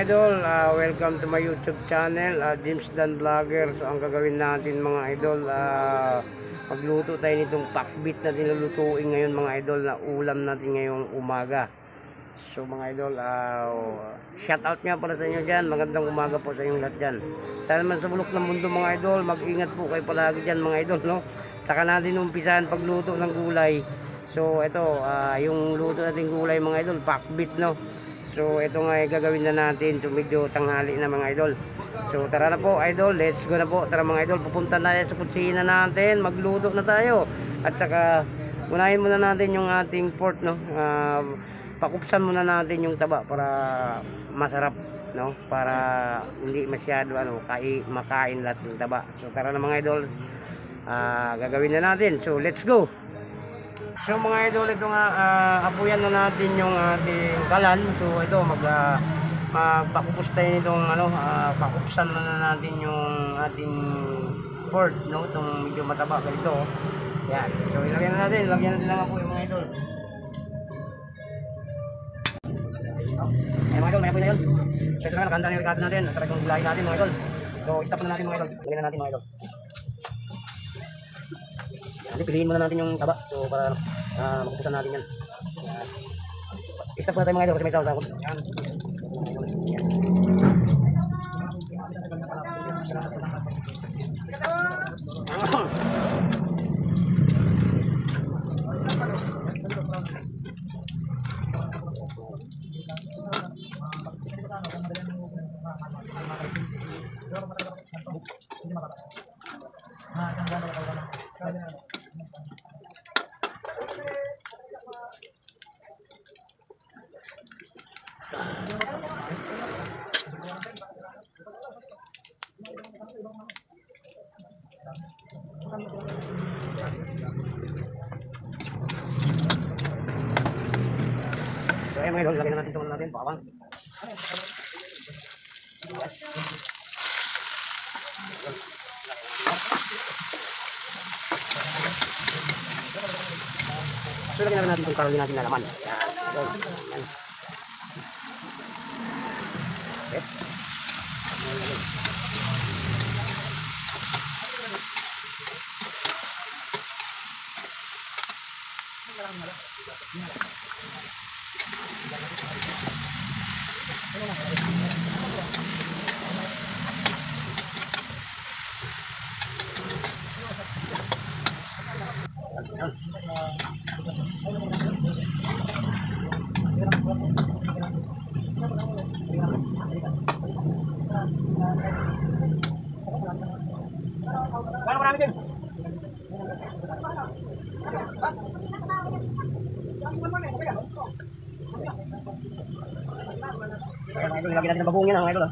idol, welcome to my YouTube channel, James Dan Vlogger. So ang gagawin natin mga idol, magluto tayo nitong pakbit na nilulutuin ngayon mga idol, na ulam natin ngayong umaga. So mga idol, shout out nga pala sa inyo dyan, magandang umaga po sa inyong lahat dyan. Sana man sa bulok ng mundo mga idol, mag-ingat po kayo palagi dyan mga idol, no? Saka natin umpisahan pagluto ng gulay. So ito, yung luto natin gulay mga idol, pakbit, no? So ito nga gagawin na natin. So medyo tanghali na mga idol. So tara na po idol, let's go na po. Tara mga idol, pupunta na tayo sa kusina natin, magluto na tayo. At saka unahin muna natin yung ating pork, no? Pakupsan muna natin yung taba para masarap, no? Para hindi masyado makain lahat ng taba. So tara na mga idol, gagawin na natin. So let's go. So mga idol, ito nga, apuyan na natin yung ating kalan. So ito, magpakupos tayo nitong pakupsan na natin yung ating pork, no? Itong medyo mataba ganito. Yan. So ilagyan na natin lang apoy mga idol. Ayan mga idol, may apoy na yun. So ito na, nakahanda na yung regado natin. At saka itong gulahin natin mga idol. So stop na natin mga idol. Lagyan na natin mga idol. Yan, piliin muna natin yung taba. So para makupusan natin yan. Stop na tayo mga idol kasi may tawag ako. Yan. So ayan mga idol, lagyan na natin itong natin, bawang. Yes. So lagyan na natin itong karoli natin na laman. Yan. Yan. Okay. Marami din. Ayan mga idol, lagyan natin ng bagong yan mga idol.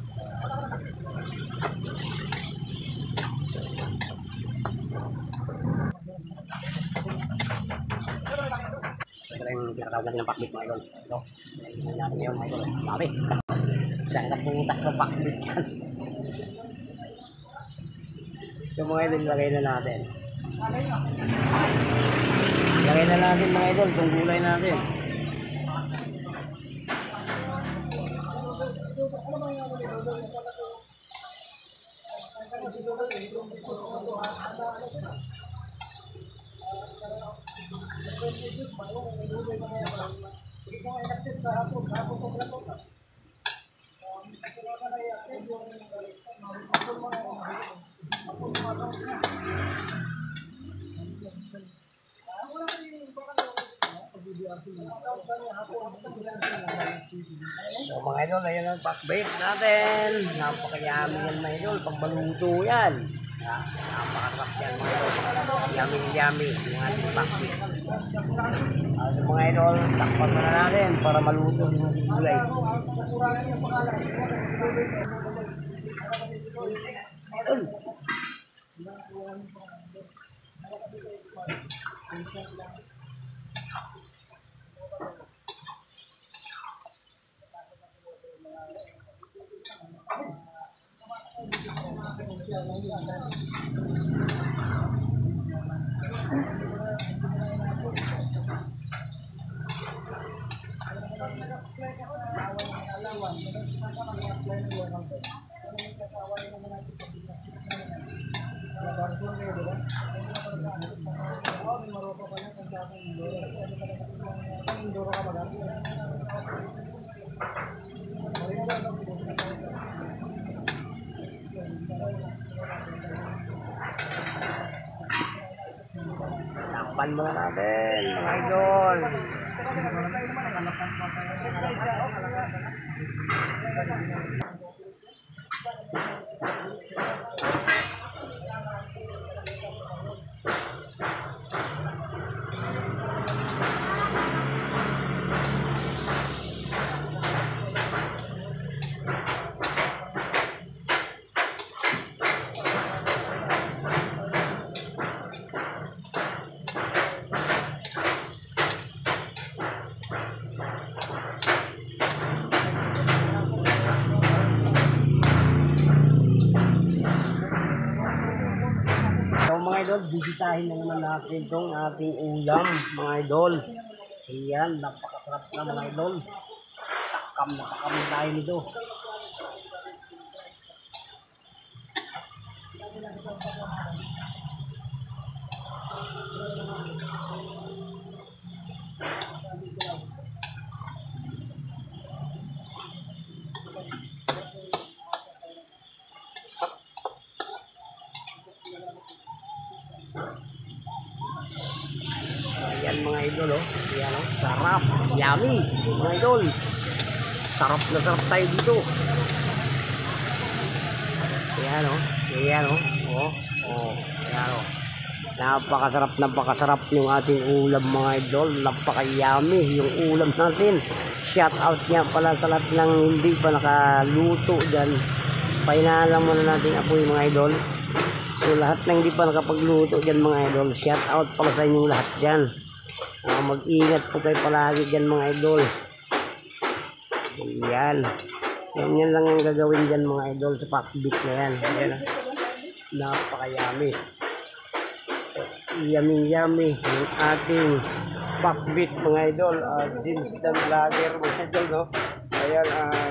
Ito na yung pinatawag natin ng pakbit mga idol. Ito, lagyan natin ngayon mga idol. Sabi, saan napunta ng pakbit yan. So mga idol, lagay na natin. Lagay na natin mga idol, itong gulay natin. So mga idol, ayan ang pakbit natin. Napakayami yan mga idol, pag maluto yan. Napakasarap yan mga idol. Yummy yung ating pakbit. So mga idol, takpan na natin para maluto yung gulay. Takpan muna natin mga idol. So mga idol, bisitahin na naman natin itong ating ulam mga idol. Ayan, napakasarap na mga idol. Takam tayo nito. Ayan mga idol, oh. Ayan, oh. Sarap, yummy mga idol. Sarap na sarap tayo dito. Ayan, oh. Ayan, oh. Oh, oh. Ayan, oh. Napakasarap yung ating ulam mga idol. Napaka-yummy yung ulam natin. Shout out niya pala sa lahat ng hindi pa nakaluto dyan. Painalang muna natin apoy mga idol. So lahat ng hindi pa nakapagluto dyan mga idol, shout out pala sa inyong lahat dyan. Mag-ingat po kayo palagi dyan mga idol. Ayan. Yan lang ang gagawin dyan mga idol sa pakbit na yan. Ayan. Napaka-yummy. Yummy yung ating pakbit mga idol. James Dan Vlogger mga idol, no? Ayan,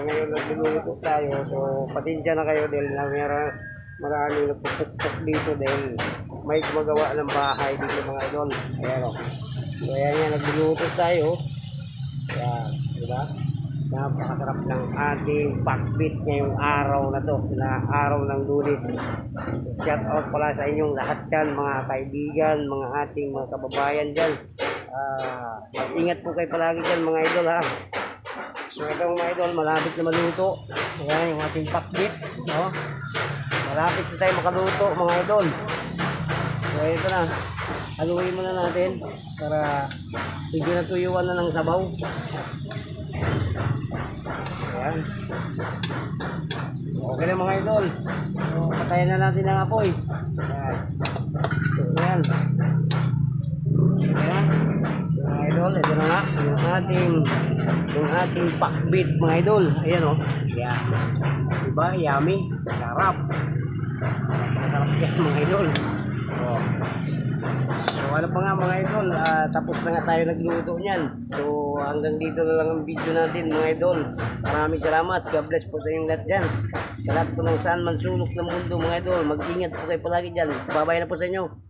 ngayon nagluluto tayo. So patinsya na kayo dahil na maraming nagpupukpuk dito dahil may gumagawa ng bahay dito mga idol. Ayan, o. So ayan yan, nagluluto tayo. Ayan, diba? Napakasarap ng ating pakbit ngayong araw na to, na araw ng Lunes. Shout out pala sa inyong lahat dyan, mga kaibigan, mga ating mga kababayan dyan. Mag-ingat po kayo palagi dyan mga idol, ha. So ito mga idol, malapit na maluto. Ayan yung ating pakbit, no? Malapit na tayo makaluto mga idol. So ito na, haluin muna natin para hindi natuyuan na ng sabaw. Ayan. Okay na mga idol. So patayin na natin ang apoy. Ayan. So ayan. Ayan. So, mga idol, ito na nga yung ating pakbit mga idol. Ayan, o. Ayan. Diba? Yummy. Sarap. Masarap yan mga idol. Oh. So ano pa nga mga idol, tapos na nga tayo nagluto niyan. So hanggang dito na lang ang video natin mga idol. Maraming salamat. God bless po sa inyong lahat dyan. Sa lahat po ng saan man sulok ng mundo mga idol. Mag-ingat po kayo palagi dyan. Bye-bye na po sa inyo.